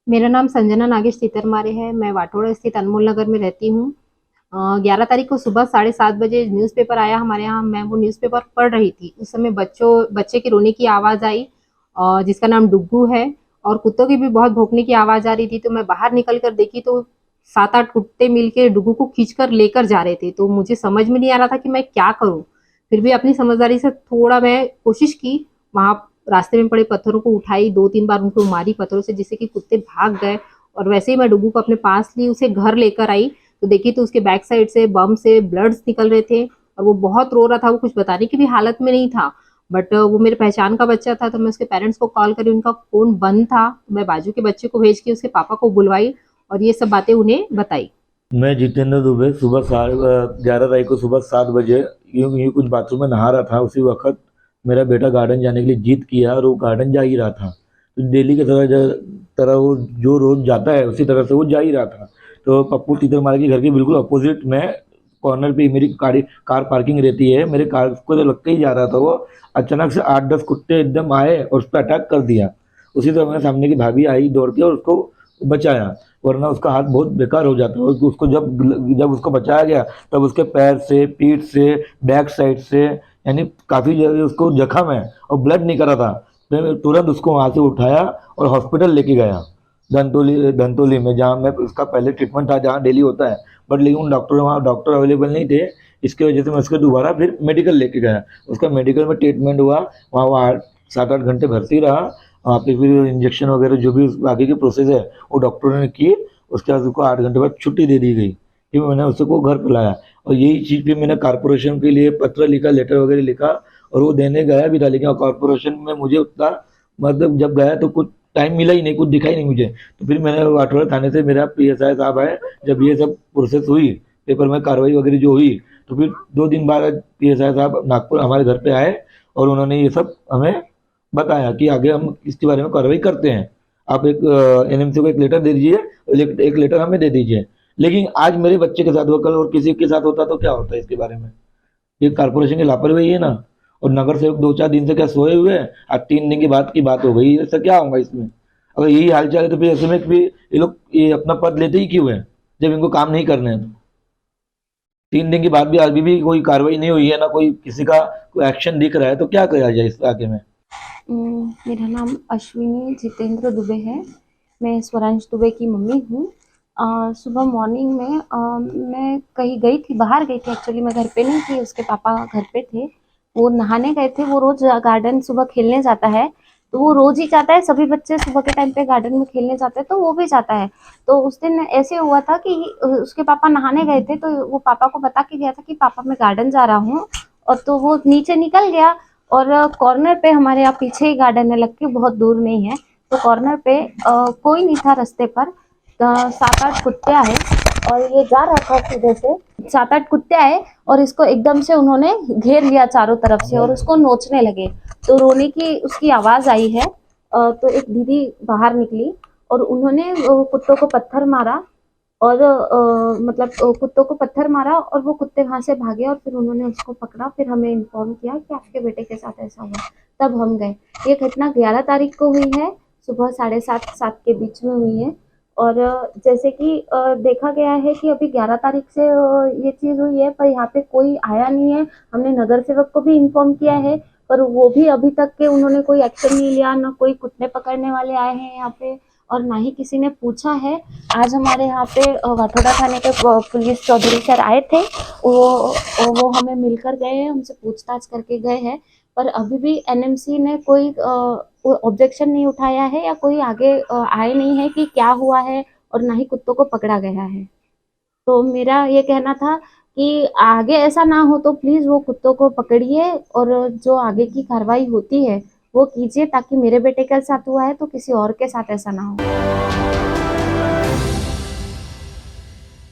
मेरा नाम संजना नागेश तितरमारे है। मैं वाटोड़ा स्थित अनमोल नगर में रहती हूँ। 11 तारीख को सुबह 7:30 बजे न्यूज़पेपर आया हमारे यहाँ। मैं वो न्यूज़पेपर पढ़ रही थी। उस समय बच्चे की रोने की आवाज़ आई, जिसका नाम डुग्गू है, और कुत्तों की भी बहुत भौंकने की आवाज़ आ रही थी। तो मैं बाहर निकल कर देखी तो 7-8 कुत्ते मिलके डुग्गू को खींच कर लेकर जा रहे थे। तो मुझे समझ में नहीं आ रहा था कि मैं क्या करूँ? फिर भी अपनी समझदारी से थोड़ा मैं कोशिश की, वहाँ रास्ते में पड़े पत्थरों को उठाई, 2-3 बार उनको मारी पत्थरों से, जिससे कि कुत्ते भाग गए। और वैसे ही मैं डुग्गू को अपने पास ली, उसे घर लेकर आई, तो देखी तो उसके बैक साइड से बम से ब्लड्स निकल रहे थे, और वो बहुत रो रहा था। वो कुछ बताने की भी हालत में नहीं था, बट वो मेरे पहचान का बच्चा था। तो मैं उसके पेरेंट्स को कॉल करी, उनका फ़ोन बंद था। तो मैं बाजू के बच्चे को भेज के उसके पापा को बुलवाई और ये सब बातें उन्हें बताई। मैं जितेंद्र दुबे सुबह 11 तारीख को सुबह 7 बजे यूं कुछ बाथरूम में नहा रहा था। उसी वक्त मेरा बेटा गार्डन जाने के लिए जिद किया और वो गार्डन जा ही रहा था। तो डेली की तरह वो जो रोज जाता है उसी तरह से वो जा ही रहा था। तो पप्पू तीतरमारे के घर के बिल्कुल अपोजिट में कॉर्नर पे मेरी कार पार्किंग रहती है। मेरे कार को तो लग के ही जा रहा था वो, अचानक से 8-10 कुत्ते एकदम आए और उस पर अटैक कर दिया। उसी तरह मेरे सामने की भाभी आई दौड़ के और उसको बचाया, वरना उसका हाथ बहुत बेकार हो जाता है। उसको जब जब उसको बचाया गया तब उसके पैर से, पीठ से, बैक साइड से, यानी काफ़ी जगह उसको जख्म है और ब्लड निकल रहा था। तो मैं तुरंत उसको वहाँ से उठाया और हॉस्पिटल लेके गया, धंतोली में, जहाँ मैं उसका पहले ट्रीटमेंट था, जहाँ डेली होता है। बट लेकिन उन डॉक्टर वहाँ डॉक्टर अवेलेबल नहीं थे, इसकी वजह से मैं उसको दोबारा फिर मेडिकल लेके गया। उसका मेडिकल में ट्रीटमेंट हुआ, वहाँ वो 7-8 घंटे भर्ती रहा। वहाँ पे फिर इंजेक्शन वगैरह जो भी आगे की प्रोसेस है वो डॉक्टरों ने की। उसके बाद उसको 8 घंटे बाद छुट्टी दे दी गई। फिर मैंने उसको घर पे लाया और यही चीज़ फिर मैंने कारपोरेशन के लिए पत्र लिखा, लेटर वगैरह लिखा, और वो देने गया भी था। लेकिन कॉरपोरेशन में मुझे उतना, मतलब जब गया तो कुछ टाइम मिला ही नहीं, कुछ दिखा ही नहीं मुझे। तो फिर मैंने वाटोड़ा थाने से मेरा PSI साहब आए, जब ये सब प्रोसेस हुई, पेपर में कार्रवाई वगैरह जो हुई, तो फिर 2 दिन बाद PSI साहब नागपुर हमारे घर पे आए और उन्होंने ये सब हमें बताया कि आगे हम इसके बारे में कार्रवाई करते हैं। आप एक NMC को एक लेटर दे दीजिए और एक लेटर हमें दे दीजिए। लेकिन आज मेरे बच्चे के साथ हुआ, कल और किसी के साथ होता तो क्या होता है इसके बारे में? ये कारपोरेशन की लापरवाही है ना। और नगर सेवक 2-4 दिन से क्या सोए हुए हैं, आज 3 दिन के बाद की बात हो गई, ऐसा क्या होगा इसमें? अगर यही हालचाल है तो फिर ऐसे में भी ये लोग ये अपना पद लेते ही क्यों है, जब इनको काम नहीं करने हैं? 3 दिन के बाद भी अभी भी कोई कार्रवाई नहीं हुई है, ना कोई किसी का कोई एक्शन दिख रहा है, तो क्या किया जाए इस आगे में? मेरा नाम अश्विनी जितेंद्र दुबे है। मैं स्वरांश दुबे की मम्मी हूँ। सुबह मॉर्निंग में मैं कहीं गई थी, बाहर गई थी एक्चुअली, मैं घर पे नहीं थी, उसके पापा घर पे थे। वो नहाने गए थे। वो रोज गार्डन सुबह खेलने जाता है, तो वो रोज ही जाता है। सभी बच्चे सुबह के टाइम पे गार्डन में खेलने जाते हैं, तो वो भी जाता है। तो उस दिन ऐसे हुआ था कि उसके पापा नहाने गए थे, तो वो पापा को बता के गया था कि पापा मैं गार्डन जा रहा हूँ। और तो वो नीचे निकल गया, और कॉर्नर पे, हमारे यहाँ पीछे ही गार्डन है, लग के बहुत दूर नहीं है, तो कॉर्नर पे कोई नहीं था रास्ते पर। 7-8 कुत्ते आए और ये जा रहा था सीधे से। 7-8 कुत्ते आए और इसको एकदम से उन्होंने घेर लिया चारों तरफ से और उसको नोचने लगे। तो रोने की उसकी आवाज आई है। तो एक दीदी बाहर निकली और उन्होंने कुत्तों को पत्थर मारा, और मतलब कुत्तों को पत्थर मारा, और वो कुत्ते वहां से भागे, और फिर उन्होंने उसको पकड़ा। फिर हमें इन्फॉर्म किया कि आपके बेटे के साथ ऐसा हुआ। तब हम गए। ये घटना 11 तारीख को हुई है, सुबह 7:30-7 के बीच में हुई है। और जैसे कि देखा गया है कि अभी 11 तारीख से ये चीज हुई है, पर यहाँ पे कोई आया नहीं है। हमने नगर सेवक को भी इन्फॉर्म किया है, पर वो भी अभी तक के उन्होंने कोई एक्शन नहीं लिया। ना कोई कुत्ते पकड़ने वाले आए हैं यहाँ पे, और ना ही किसी ने पूछा है। आज हमारे यहाँ पे वाठोड़ा थाने के पुलिस चौधरी सर आए थे। वो हमें मिलकर गए हैं, हमसे पूछताछ करके गए हैं। पर अभी भी NMC ने कोई ऑब्जेक्शन नहीं उठाया है, या कोई आगे आए नहीं है कि क्या हुआ है, और ना ही कुत्तों को पकड़ा गया है। तो मेरा ये कहना था कि आगे ऐसा ना हो तो प्लीज वो कुत्तों को पकड़िए, और जो आगे की कार्रवाई होती है वो कीजिए, ताकि मेरे बेटे के साथ हुआ है तो किसी और के साथ ऐसा ना हो।